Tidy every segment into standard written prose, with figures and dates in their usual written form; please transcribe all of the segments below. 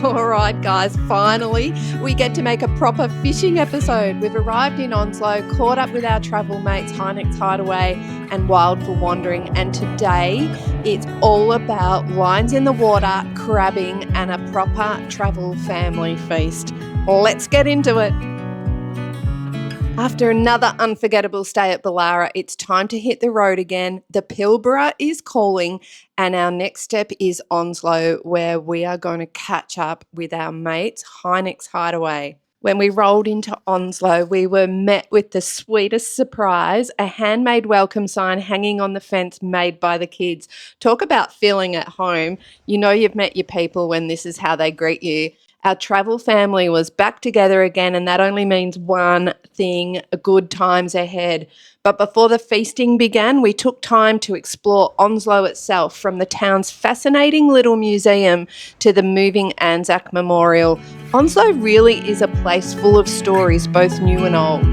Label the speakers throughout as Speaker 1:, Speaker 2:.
Speaker 1: All right, guys, finally, we get to make a proper fishing episode. We've arrived in Onslow, caught up with our travel mates, Hynek's Hideaway and Wild for Wandering, and today it's all about lines in the water, crabbing, and a proper travel family feast. Let's get into it. After another unforgettable stay at Pilbara, it's time to hit the road again. The Pilbara is calling, and our next step is Onslow, where we are going to catch up with our mates, Hynek's Hideaway. When we rolled into Onslow, we were met with the sweetest surprise, a handmade welcome sign hanging on the fence made by the kids. Talk about feeling at home. You know you've met your people when this is how they greet you. Our travel family was back together again, and that only means one thing: good times ahead. But before the feasting began, we took time to explore Onslow itself, from the town's fascinating little museum to the moving Anzac Memorial. Onslow really is a place full of stories, both new and old.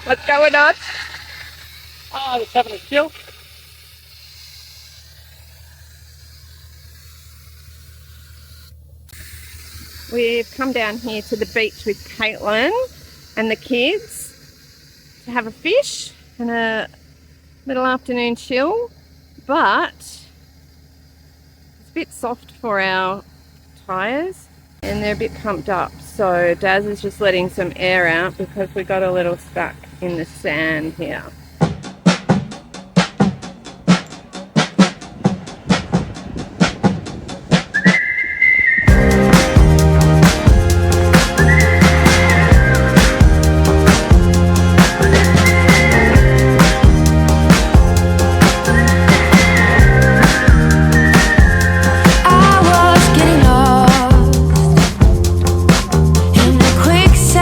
Speaker 1: What's going on?
Speaker 2: Just having a chill.
Speaker 1: We've come down here to the beach with Caitlin and the kids to have a fish and a little afternoon chill, but it's a bit soft for our tyres and they're a bit pumped up. So Daz is just letting some air out because we got a little stuck in the sand here.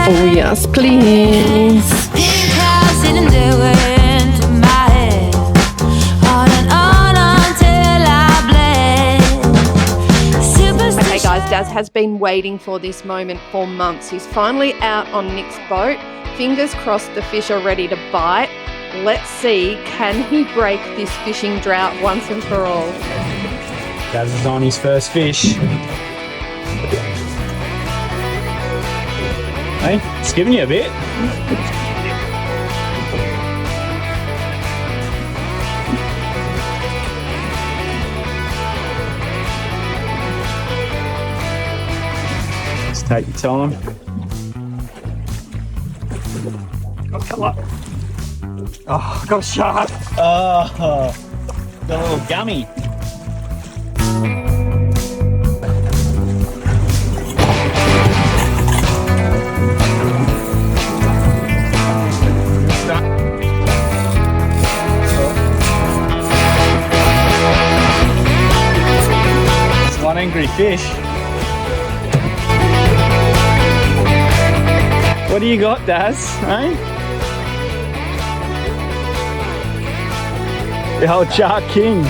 Speaker 1: Oh yes, please. Okay guys, Daz has been waiting for this moment for months. He's finally out on Nick's boat. Fingers crossed the fish are ready to bite. Let's see, can he break this fishing drought once and for all?
Speaker 2: Daz is on his first fish. Hey, it's giving you a bit. Just take your time. Oh, come on. Oh, I got a shark. Oh, got a little gummy. One angry fish. What do you got, Daz? Eh? The old Shark King.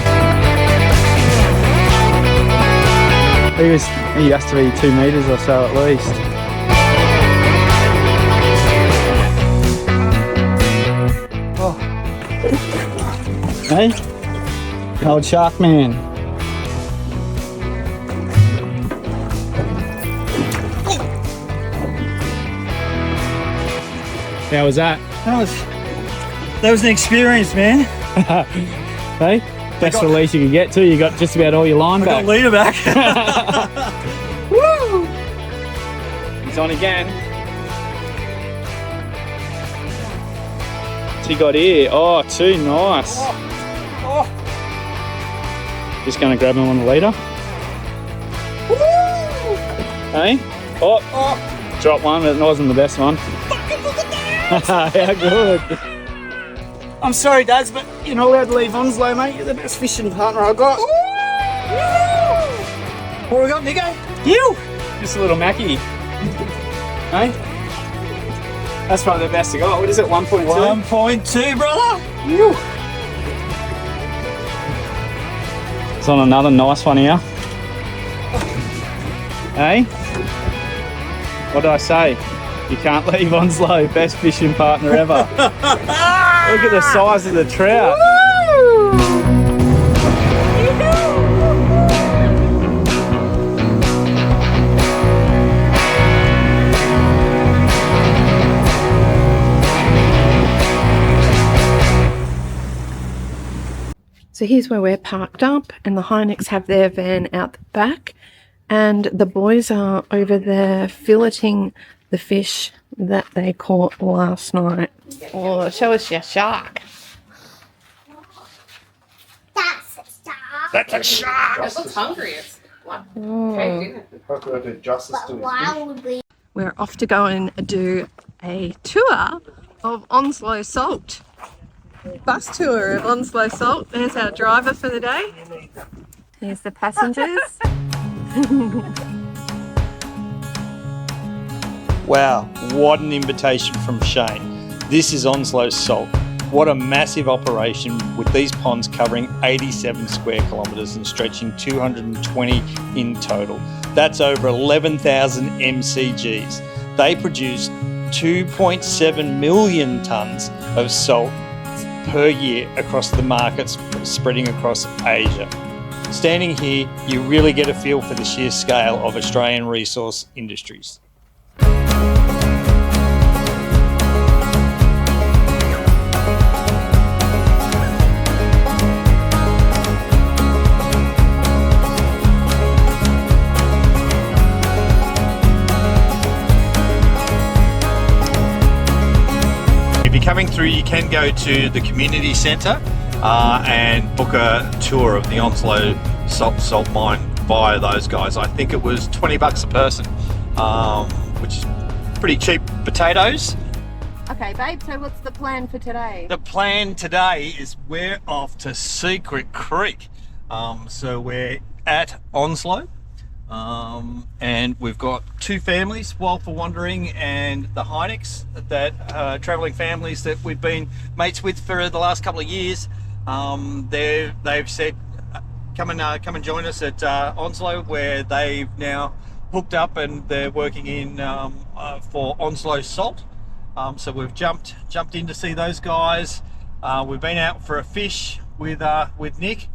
Speaker 2: He has to be 2 meters or so at least. Oh. Hey? The old Shark Man. How was that?
Speaker 3: That was an experience, man.
Speaker 2: Hey, best release you could get to. You got just about all your line back.
Speaker 3: Got leader back.
Speaker 2: Woo! He's on again. What's he got here? Oh, too nice. Just going to grab him on the leader. Hey? Oh, drop one, but it wasn't the best one. How good.
Speaker 3: I'm sorry, Daz, but you're not allowed to leave Onslow, mate. You're the best fishing partner I got. What we got, Nico? You!
Speaker 2: Just a little Mackie. Hey? That's probably the best I got. What is it, 1.2?
Speaker 3: 1.2, brother. Woo.
Speaker 2: It's on another nice one here. Hey? What did I say? You can't leave Onslow, best fishing partner ever. Look at the size of the trout.
Speaker 1: So here's where we're parked up, and the Hyneks have their van out the back, and the boys are over there filleting the fish that they caught last night. Oh, show us your shark.
Speaker 4: That's a star.
Speaker 2: That's a shark!
Speaker 1: It looks hungry. It's like
Speaker 4: But why would we?
Speaker 1: We're off to go and do a tour of Onslow Salt. Bus tour of Onslow Salt. There's our driver for the day. Here's the passengers.
Speaker 2: Wow, what an invitation from Shane. This is Onslow Salt. What a massive operation, with these ponds covering 87 square kilometres and stretching 220 in total. That's over 11,000 MCGs. They produce 2.7 million tonnes of salt per year across the markets spreading across Asia. Standing here, you really get a feel for the sheer scale of Australian resource industries. If you're coming through, you can go to the community centre and book a tour of the Onslow salt mine via those guys. I think it was $20 a person, which is pretty cheap potatoes.
Speaker 1: Okay, babe, so what's the plan for today?
Speaker 2: The plan today is we're off to Secret Creek. So we're at Onslow. And we've got two families, Wild for Wandering and the Hyneks, that travelling families that we've been mates with for the last couple of years. They've said, come and join us at Onslow, where they've now hooked up and they're working in for Onslow Salt. So we've jumped in to see those guys. We've been out for a fish with Nick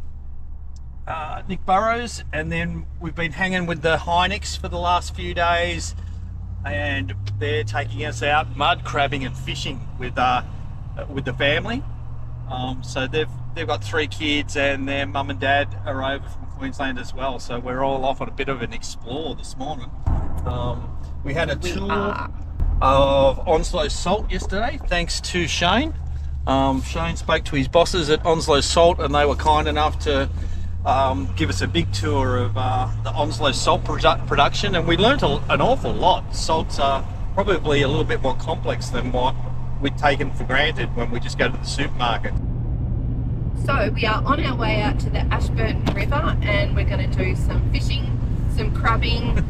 Speaker 2: Burrows, and then we've been hanging with the Hyneks for the last few days, and they're taking us out mud crabbing and fishing with the family. So they've got 3 kids, and their mum and dad are over from Queensland as well. So we're all off on a bit of an explore this morning. We had a tour of Onslow Salt yesterday, thanks to Shane. Shane spoke to his bosses at Onslow Salt, and they were kind enough to give us a big tour of the Onslow salt production, and we learnt an awful lot. Salts are probably a little bit more complex than what we'd taken for granted when we just go to the supermarket.
Speaker 1: So we are on our way out to the Ashburton River, and we're going to do some fishing, some crabbing.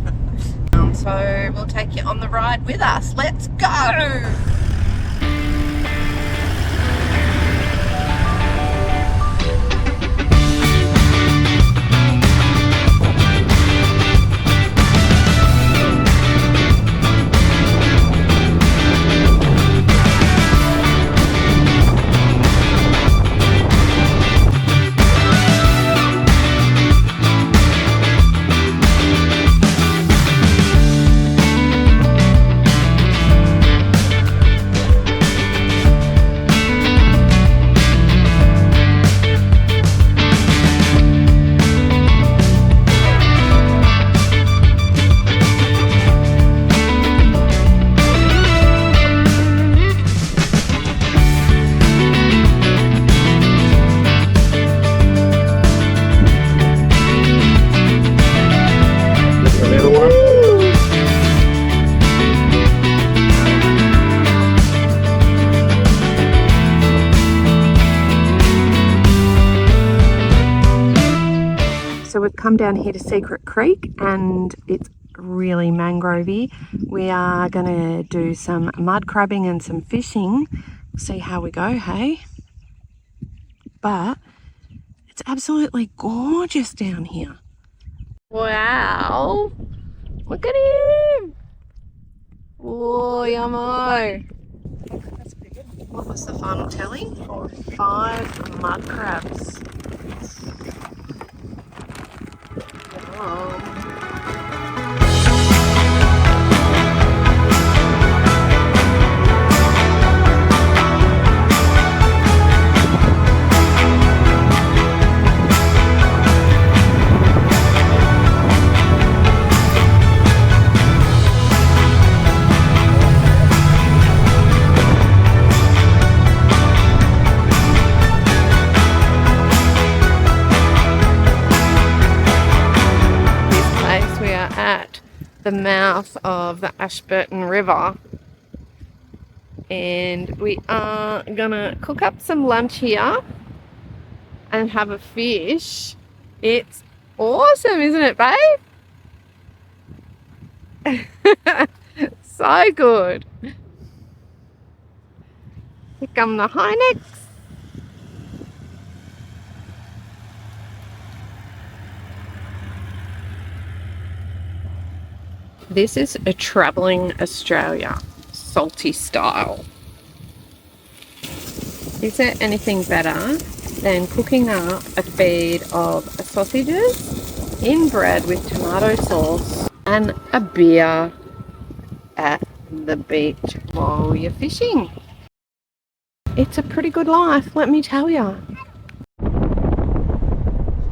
Speaker 1: So we'll take you on the ride with us. Let's go! So we've come down here to Secret Creek, and it's really mangrovey. We are going to do some mud crabbing and some fishing, see how we go, hey? But It's absolutely gorgeous down here. Wow. Look at him. Oh, yummo. What was the final tally? 5 mud crabs. Yum. At the mouth of the Ashburton River, and we are gonna cook up some lunch here and have a fish. It's awesome, isn't it, babe? So good. Here come the Hynecks. This is a travelling Australia, salty style. Is there anything better than cooking up a feed of sausages in bread with tomato sauce and a beer at the beach while you're fishing? It's a pretty good life, let me tell you.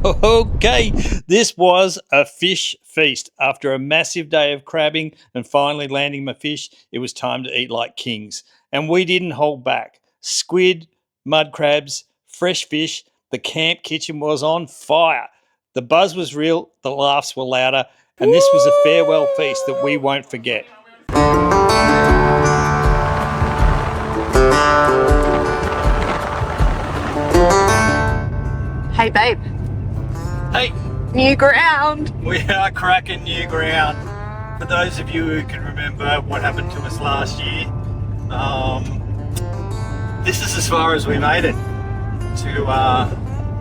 Speaker 2: Okay, this was a fish feast. After a massive day of crabbing and finally landing my fish, it was time to eat like kings. And we didn't hold back. Squid, mud crabs, fresh fish. The camp kitchen was on fire. The buzz was real, the laughs were louder, and this was a farewell feast that we won't forget.
Speaker 1: Hey babe,
Speaker 2: Hey,
Speaker 1: new ground.
Speaker 2: we are cracking new ground. For those of you who can remember what happened to us last year, this is as far as we made it to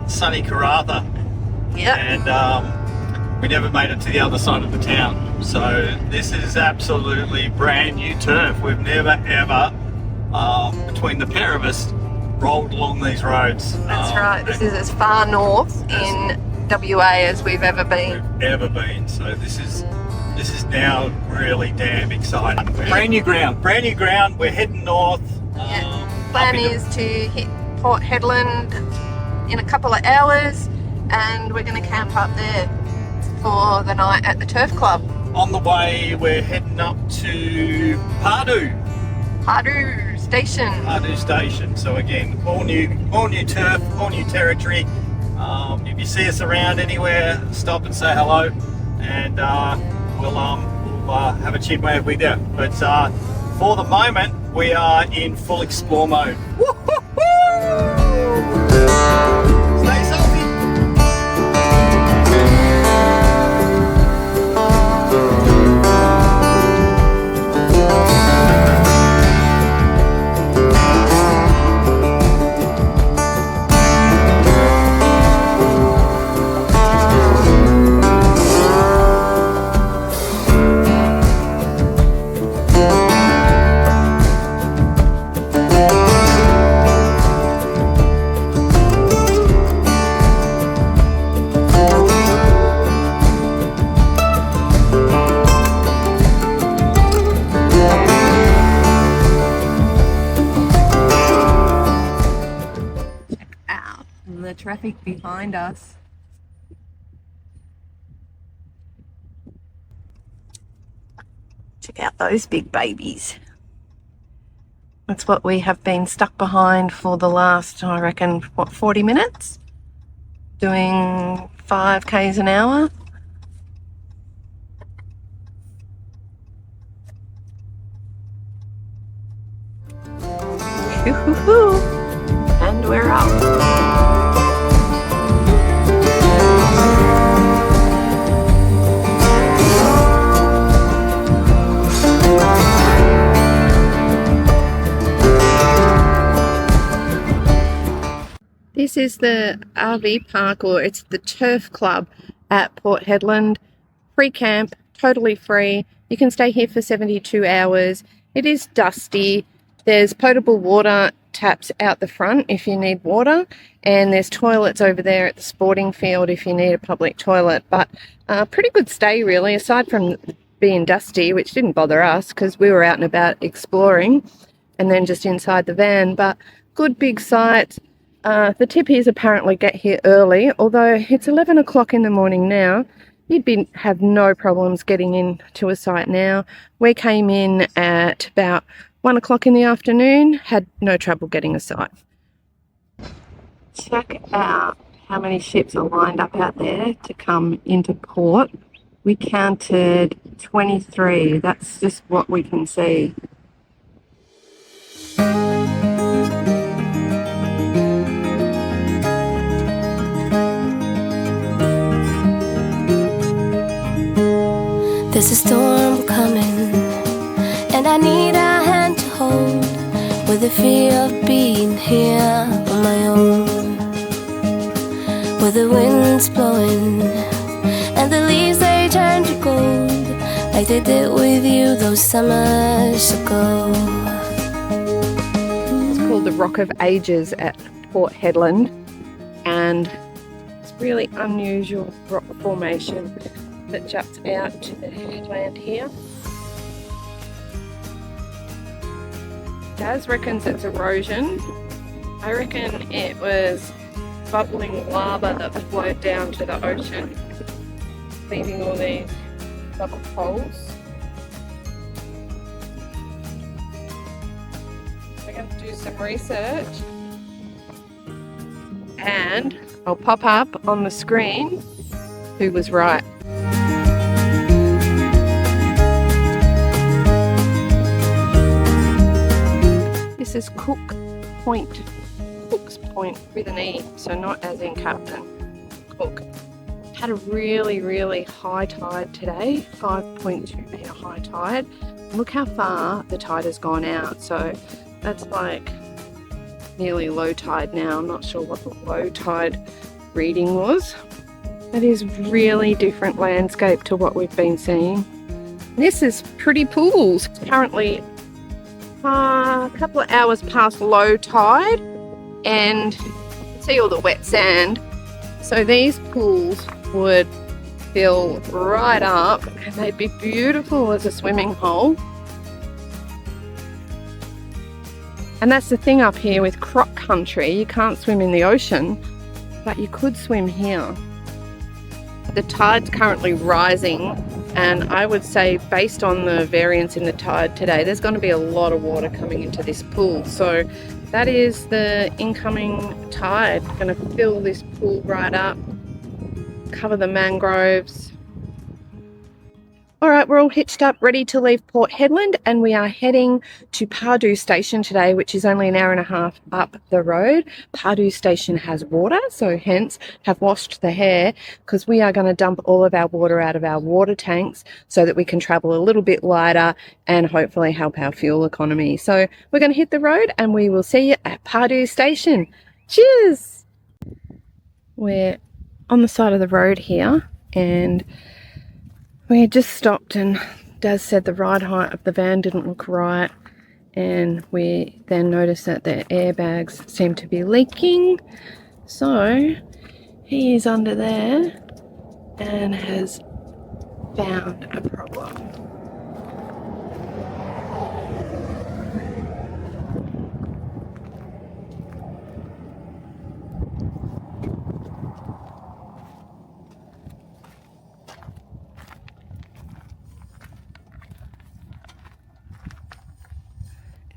Speaker 2: sunny Caravan.
Speaker 1: Yep.
Speaker 2: And we never made it to the other side of the town. So this is absolutely brand new turf. We've never ever, between the pair of us, rolled along these roads.
Speaker 1: That's right. This is as far north in WA as we've ever been.
Speaker 2: So this is now really damn exciting. Brand new ground. We're heading north.
Speaker 1: Plan is to hit Port Hedland in a couple of hours, and we're going to camp up there for the night at the Turf Club.
Speaker 2: On the way, we're heading up to Pardoo Station. So again, all new turf, all new territory. If you see us around anywhere, stop and say hello, and we'll have a chin wave with you. But for the moment, we are in full explore mode. Stay salty.
Speaker 1: The traffic behind us. Check out those big babies. That's what we have been stuck behind for the last, I reckon, 40 minutes? Doing 5 k's an hour. And we're up. this is the RV park, or it's the Turf Club at Port Hedland. Free camp, totally free. You can stay here for 72 hours. It is dusty. There's potable water taps out the front if you need water, and there's toilets over there at the sporting field if you need a public toilet. But pretty good stay really, aside from being dusty, which didn't bother us because we were out and about exploring and then just inside the van. But good big sites. The tip is apparently get here early, although it's 11 o'clock in the morning now. You'd have no problems getting into a site now. We came in at about 1 o'clock in the afternoon, had no trouble getting a site. Check out how many ships are lined up out there to come into port. We counted 23. That's just what we can see.
Speaker 5: There's a storm coming, and I need a hand to hold, with the fear of being here on my own, where the wind's blowing and the leaves they turn to gold, like they did with you those summers ago.
Speaker 1: It's called the Rock of Ages at Port Hedland, and it's really unusual rock formation that juts out to the headland here. Daz reckons it's erosion. I reckon it was bubbling lava that flowed down to the ocean, leaving all these bubble holes. We're going to do some research, and I'll pop up on the screen who was right. This is Cook's Point with an E, so not as in Captain Cook. Had a really high tide today, 5.2 metre high tide. Look how far the tide has gone out, so that's like nearly low tide now. I'm not sure what the low tide reading was. That is really different landscape to what we've been seeing. This is Pretty Pools. It's currently a couple of hours past low tide, and you can see all the wet sand. So these pools would fill right up and they'd be beautiful as a swimming hole. And that's the thing up here with croc country, you can't swim in the ocean, but you could swim here. The tide's currently rising, and I would say based on the variance in the tide today, there's going to be a lot of water coming into this pool. So that is the incoming tide, going to fill this pool right up, cover the mangroves. All right, we're all hitched up, ready to leave Port Hedland, and we are heading to Pardoo Station today, which is only an hour and a half up the road. Pardoo Station has water, so hence have washed the hair, because we are going to dump all of our water out of our water tanks so that we can travel a little bit lighter and hopefully help our fuel economy. So we're going to hit the road and we will see you at Pardoo Station. Cheers! We're on the side of the road here, and we had just stopped, and Daz said the ride height of the van didn't look right, and we then noticed that the airbags seemed to be leaking. So he is under there and has found a problem.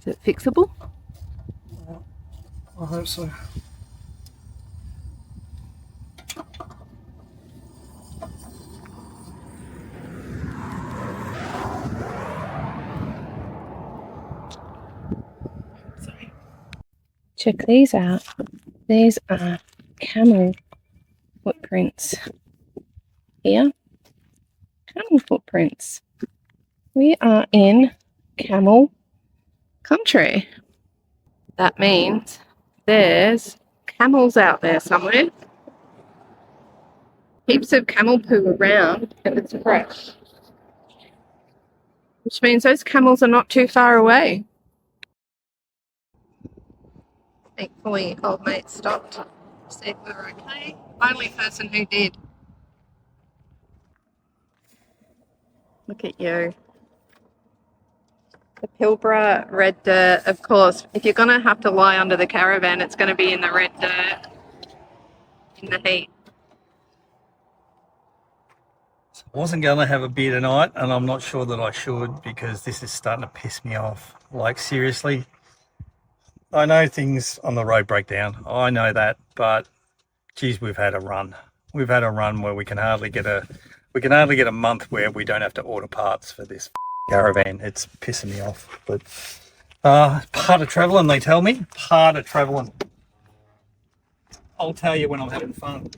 Speaker 1: Is it fixable?
Speaker 3: I hope so.
Speaker 1: Check these out. These are camel footprints here. Camel footprints. We are in camel country. That means there's camels out there somewhere. Heaps of camel poo around and it's fresh. Which means those camels are not too far away. Thankfully, old mate stopped, said we were okay. Only person who did. Look at you. The Pilbara red dirt, of course. If you're going to have to lie under the caravan, it's going to be in the red dirt, in the heat.
Speaker 2: I wasn't going to have a beer tonight, and I'm not sure that I should because this is starting to piss me off. Like, seriously, I know things on the road break down. I know that, but geez, we've had a run. We've had a run where we can hardly get a month where we don't have to order parts for this caravan. It's pissing me off. But part of traveling, they tell me. Part of traveling. I'll tell you when I'm having fun.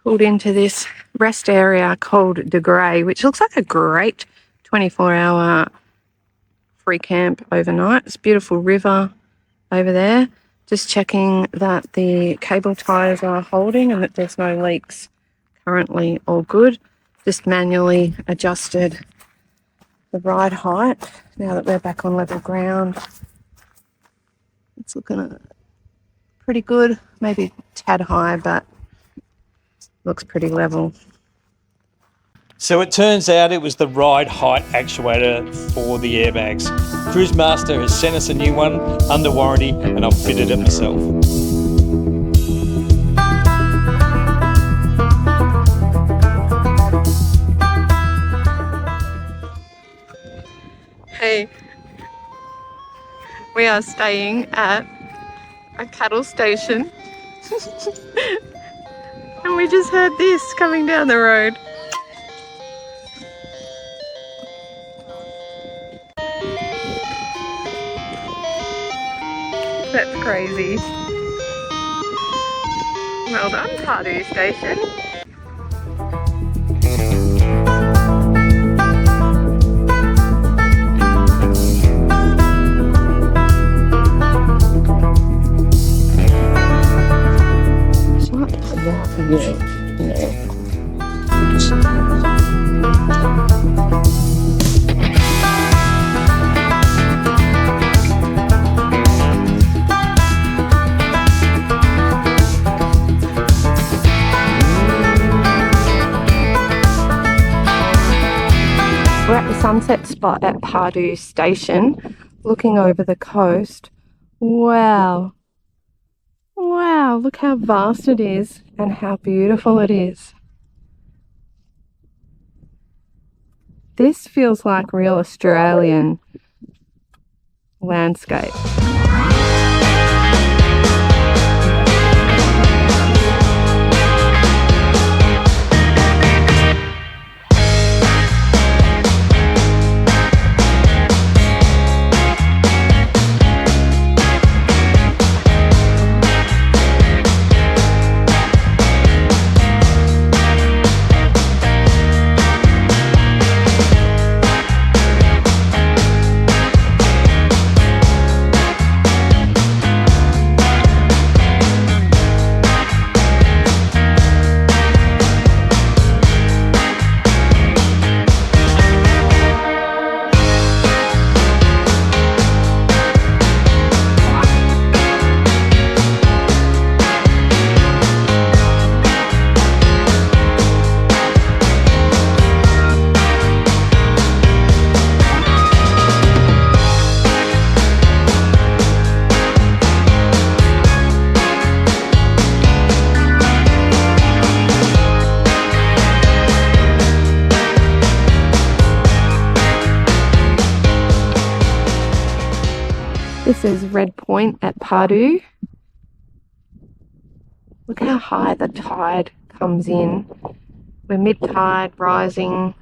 Speaker 1: Pulled into this rest area called De Grey, which looks like a great 24-hour free camp overnight. It's a beautiful river over there. Just checking that the cable ties are holding and that there's no leaks. Currently all good. Just manually adjusted the ride height now that we're back on level ground. It's looking pretty good, maybe a tad high, but looks pretty level.
Speaker 2: So it turns out it was the ride height actuator for the airbags. Cruise Master has sent us a new one under warranty and I've fitted it myself.
Speaker 1: Hey, we are staying at a cattle station and we just heard this coming down the road. That's crazy. Well done, Pardoo Station. We're at the sunset spot at Pardoo Station, looking over the coast. Wow. Wow, look how vast it is and how beautiful it is. This feels like real Australian landscape. This is Red Point at Pardoo. Look how high the tide comes in. We're mid-tide, rising,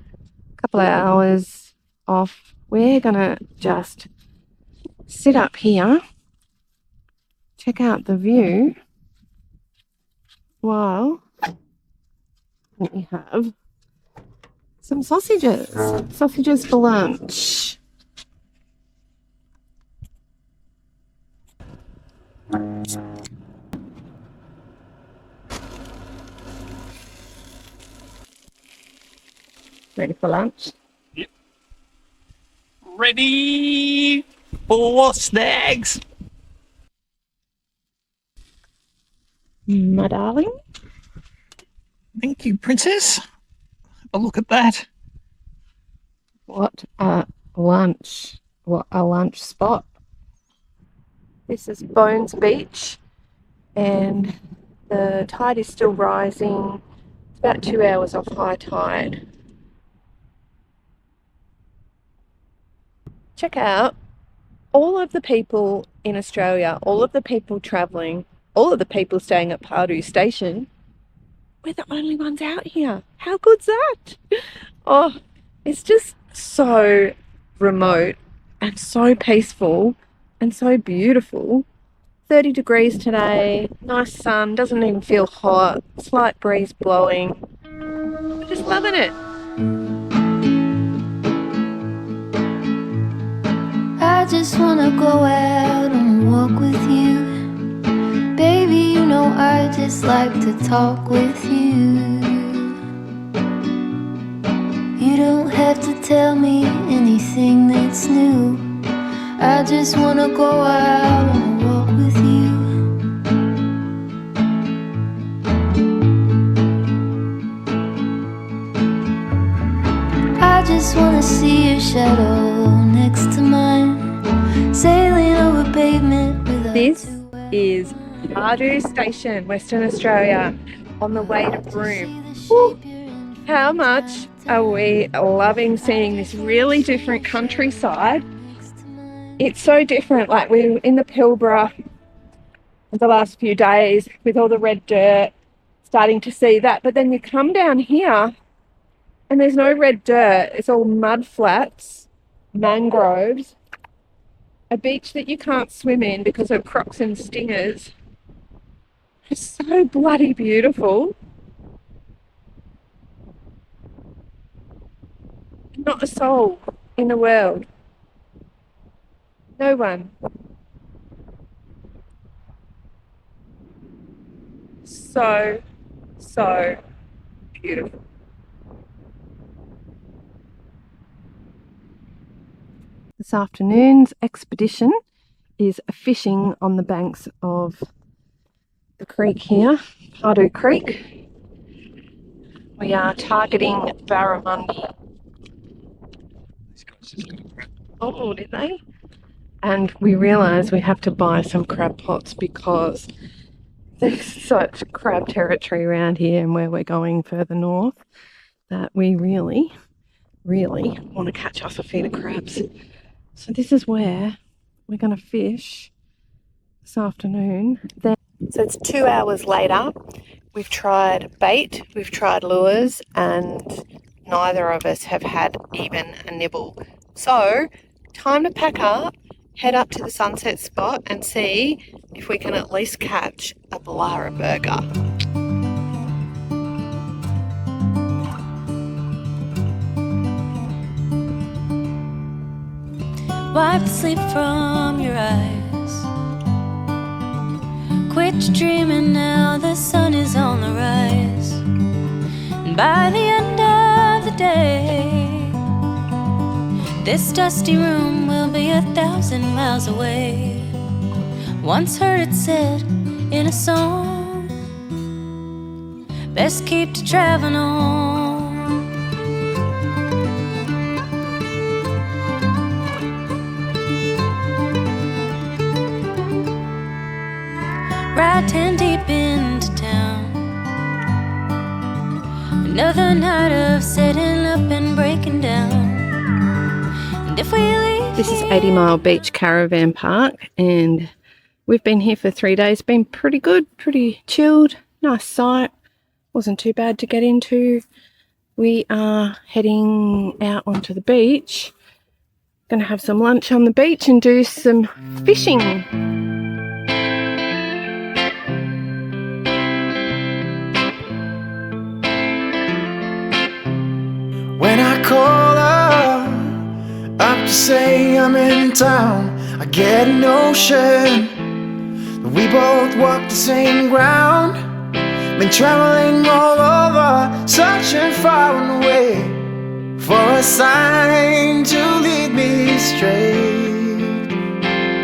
Speaker 1: a couple of hours off. We're gonna just sit up here, check out the view, while we have some sausages for lunch. Ready for lunch?
Speaker 2: Yep. Ready for snags.
Speaker 1: My darling.
Speaker 2: Thank you, princess. Have a look at that.
Speaker 1: What a lunch. What a lunch spot. This is Bones Beach and the tide is still rising. It's about 2 hours off high tide. Check out all of the people in Australia, all of the people travelling, all of the people staying at Pardoo Station. We're the only ones out here. How good's that? Oh, it's just so remote and so peaceful and so beautiful. 30 degrees today, nice sun, doesn't even feel hot, slight breeze blowing. I'm just loving it.
Speaker 5: I just wanna go out on a walk with you. Baby, you know I just like to talk with you. You don't have to tell me anything that's new. I just wanna go out on a walk with you. I just wanna see your shadow next to mine, sailing over pavement without
Speaker 1: This is Pardoo Station, Western Australia, on the way to Broome. Woo. How much are we loving seeing this really different countryside? It's so different. Like, we were in the Pilbara the last few days with all the red dirt, starting to see that. But then you come down here and there's no red dirt. It's all mud flats, mangroves, a beach that you can't swim in because of crocs and stingers. It's so bloody beautiful. Not a soul in the world. No one. So beautiful. This afternoon's expedition is fishing on the banks of the creek here, Pardoo Creek. We are targeting barramundi. Oh, did they? And we realise we have to buy some crab pots because there's such crab territory around here and where we're going further north that we really want to catch us a feed of crabs. So this is where we're going to fish this afternoon. So it's 2 hours later. We've tried bait, we've tried lures, and neither of us have had even a nibble. So time to pack up, head up to the sunset spot and see if we can at least catch a Pilbara burger.
Speaker 5: Wipe the sleep from your eyes. Quit your dreaming now, the sun is on the rise. And by the end of the day, this dusty room will be 1,000 miles away. Once heard it said in a song, best keep to traveling on. Ride 10 deep into town. Another night of setting up and breaking down. And if we leave,
Speaker 1: this is 80 Mile Beach Caravan Park and we've been here for 3 days. Been pretty good, pretty chilled, nice site. Wasn't too bad to get into. We are heading out onto the beach. Gonna have some lunch on the beach and do some fishing.
Speaker 6: When I call her up to say I'm in town, I get a notion that we both walk the same ground. Been traveling all over, searching far and away for a sign to lead me straight.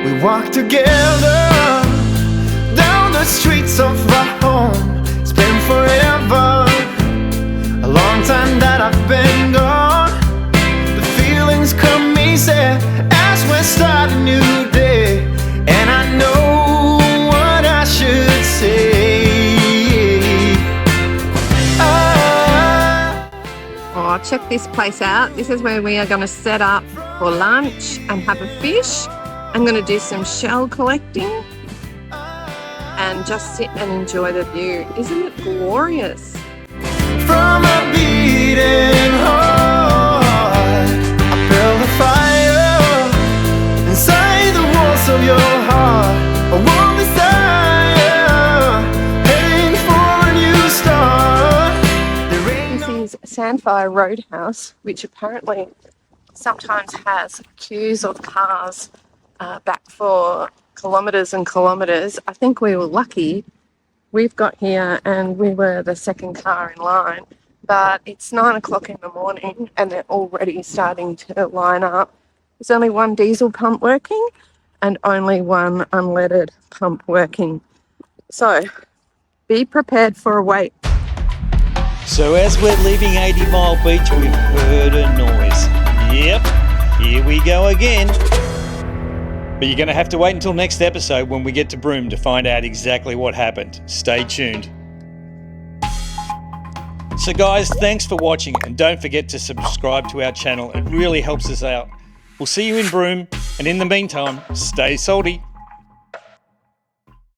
Speaker 6: We walk together down the streets of our home. It's been forever, a long time that I've been gone. The feelings come easy as we start a new day, and I know what I should say.
Speaker 1: Oh, check this place out. This is where we are going to set up for lunch and have a fish. I'm going to do some shell collecting and just sit and enjoy the view. Isn't it glorious?
Speaker 6: From a beating heart, I build a fire inside the walls of your heart. A warm desire, heading for a new start.
Speaker 1: This is Sandfire Roadhouse, which apparently sometimes has queues of cars back for kilometres and kilometres. I think we were lucky. We've got here and we were the second car in line, but it's 9 o'clock in the morning and they're already starting to line up. There's only one diesel pump working and only one unleaded pump working. So be prepared for a wait.
Speaker 2: So as we're leaving 80 Mile Beach, we've heard a noise. Yep, here we go again. But you're going to have to wait until next episode when we get to Broome to find out exactly what happened. Stay tuned. So guys, thanks for watching and don't forget to subscribe to our channel. It really helps us out. We'll see you in Broome, and in the meantime, stay salty.